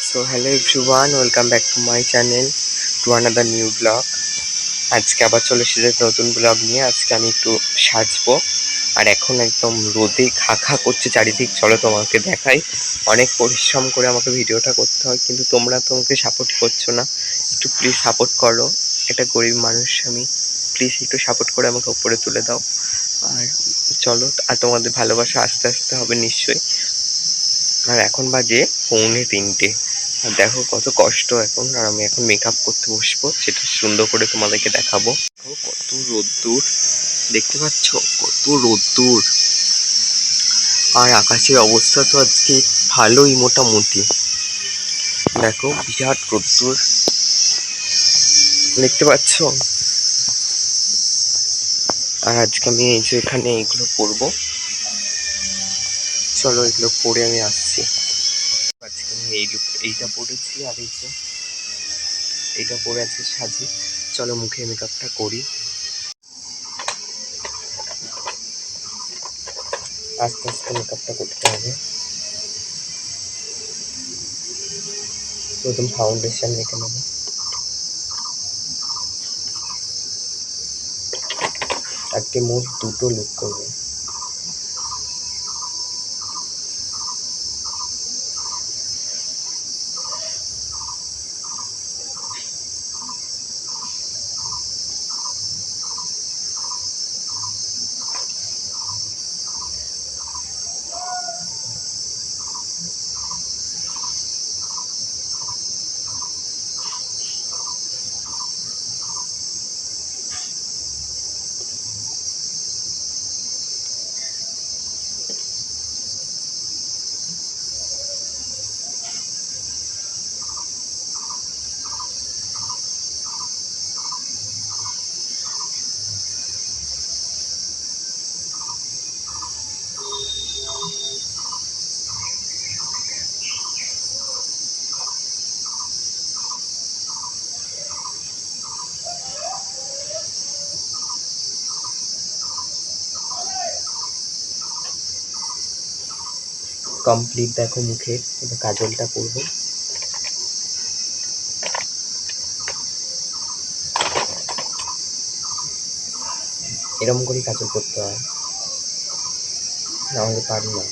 So hello everyone, welcome back to my channel, to another new blog. আজকে আবার চলে এসেছে নতুন ব্লগ নিয়ে। আজকে আমি একটু সাজবো, আর এখন একদম রোদে খা খা করছে চারিদিক। চলো তোমাকে দেখাই। অনেক পরিশ্রম করে আমাকে ভিডিওটা করতে হয়, কিন্তু তোমরা তোমাকে সাপোর্ট করছো না। একটু প্লিজ সাপোর্ট করো, একটা গরিব মানুষ আমি, প্লিজ একটু সাপোর্ট করে আমাকে উপরে তুলে দাও। আর চলো, আর তোমাদের ভালোবাসা আস্তে আস্তে হবে নিশ্চয়ই। আর এখন বাজে 2:45। আর দেখো কত কষ্ট এখন। আর আমি এখন মেকআপ করতে বসবো, সেটা সুন্দর করে তোমাদেরকে দেখাবো। দেখো কত রোদ্দুর, দেখতে পাচ্ছ কত রোদ্দুর। আর আকাশের অবস্থা তো আজকে ভালোই মোটামুটি। দেখো বিরাট রোদ্দুর, দেখতে পাচ্ছ। আর আজকে আমি এই যে এখানে এগুলো পরবো, চলো এগুলো পরে আমি আসছি। আজকে আমি এইটা পরেছি, আর এই যে এইটা পরে আজকে সাজি। চলো মুখে মেকআপটা করি। আস্তে আস্তে মেকআপটা করতে হবে। প্রথম ফাউন্ডেশন মেখে নেবো। আজকে মোট দুটো লুক করবো। কমপ্লিট দেখো মুখের। এবার কাজলটা করবো। এরকম করে কাজল করতে হয়, নাহলে পারি না।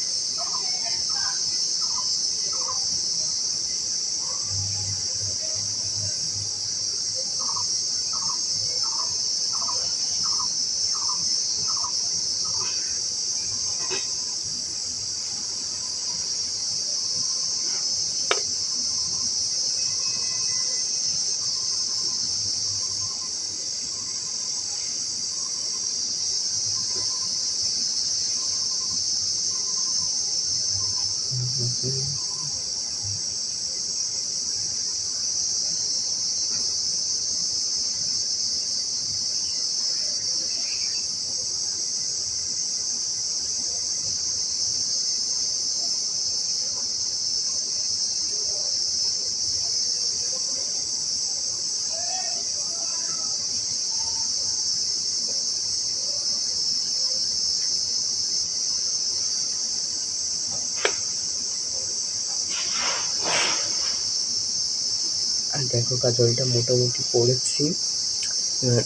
আর দেখো কাজলটা মোটামুটি করেছি।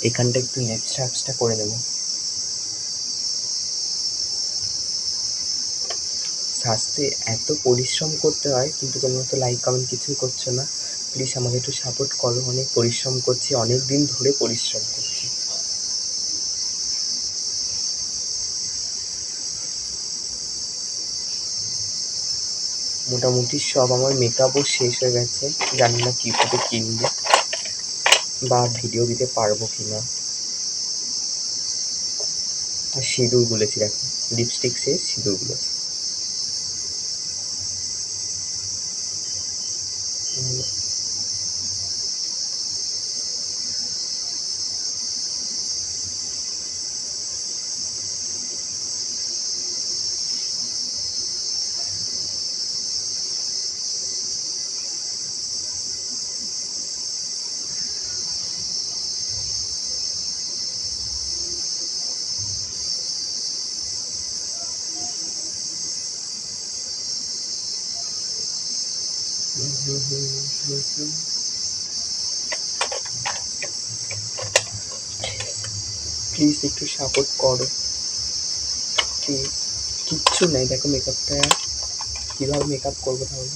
এখানটা একটু লিপস্টিকটা করে নেবো। সাজতে এত পরিশ্রম করতে হয়, কিন্তু তোমরা তো লাইক কমেন্ট কিছুই করছো না। প্লিজ আমাকে একটু সাপোর্ট করো। অনেক পরিশ্রম করছি, অনেক দিন ধরে পরিশ্রম করছি। মোটামুটি সব আমার মেকআপও শেষ হয়ে গেছে। জানি না কীভাবে কিনবো বা ভিডিও দিতে পারবো কি না। আর সিঁদুর গুলেছি, দেখো লিপস্টিক শেষ, সিঁদুর গুলেছি। প্লিজ একটু সাপোর্ট করো। কিচ্ছু নাই, দেখো মেকআপটা কিভাবে মেকআপ করবো তাহলে।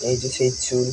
এই যে সেই চুল,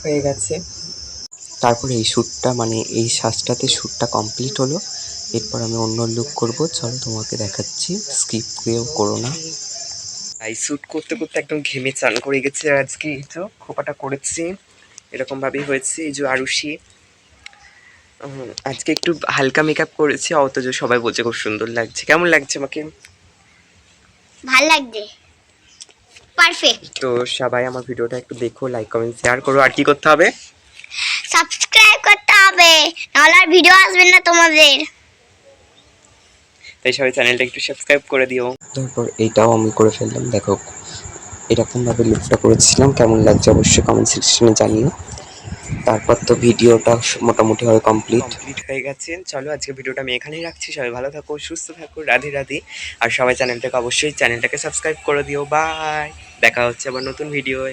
হয়ে গেছে। তারপরে এই শ্যুটটা মানে এই সাজটাতে শ্যুটটা কমপ্লিট হলো। এরপর আমি অন্য লুক করব, চল তোমাকে দেখাচ্ছি, স্কিপ করো না। এই শ্যুট করতে করতে একদম ঘেমে চান করে গেছে আজকে। এই তো খোপাটা করেছি, এরকম ভাবেই হয়েছে। এই যে আরুষি আজকে একটু হালকা মেকআপ করেছি, অথচ সবাই বলছে খুব সুন্দর লাগছে। কেমন লাগছে আমাকে? ভালো লাগছে, পারফেক্ট। তো সবাই আমার ভিডিওটা একটু দেখো, লাইক কমেন্ট শেয়ার করো। আর কি করতে হবে? সাবস্ক্রাইব করতে হবে, নাহলে আর ভিডিও আসবে না তোমাদের। তাই সবাই চ্যানেলটা একটু সাবস্ক্রাইব করে দিও। তারপর এইটাও আমি করে ফেললাম, দেখো এরকমভাবে লুকটা করেছিলাম। কেমন লাগছে অবশ্যই কমেন্ট সেকশনে জানিও। তারপর তো ভিডিওটা মোটামুটি হয়ে কমপ্লিট হয়ে গেছে। চলো আজকে ভিডিওটা আমি এখানেই রাখছি। সবাই ভালো থাকো, সুস্থ থাকো, রাধে রাধে। আর সবাই চ্যানেলটাকে অবশ্যই চ্যানেলটাকে সাবস্ক্রাইব করে দিও। বাই, দেখা হচ্ছে আবার নতুন ভিডিওয়।